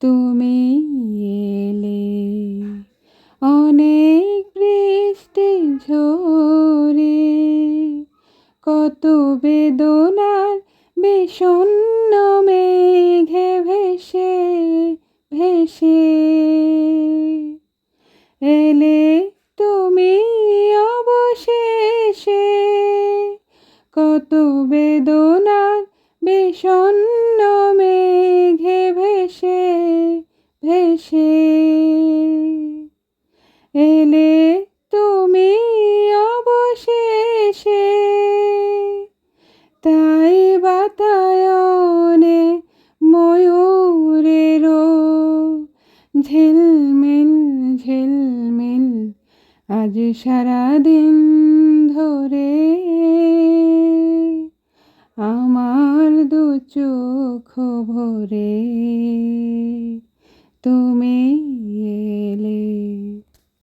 তুমি এলে অনেক বৃষ্টি ঝরে, কত বেদনার বিষণ্ণ মেঘে ভেসে ভেসে এলে তুমি অবশেষে, কত বেদনার বিষণ্ণ মেঘে ভেসে ভেসে এলে তুমি অবশেষে। তাই বাতায়নে ময়ূরেরও ঝিলমিল ঝিলমিল আজ সারাদিন ধরে আমার দু চোখ ভরে তুমি এলে।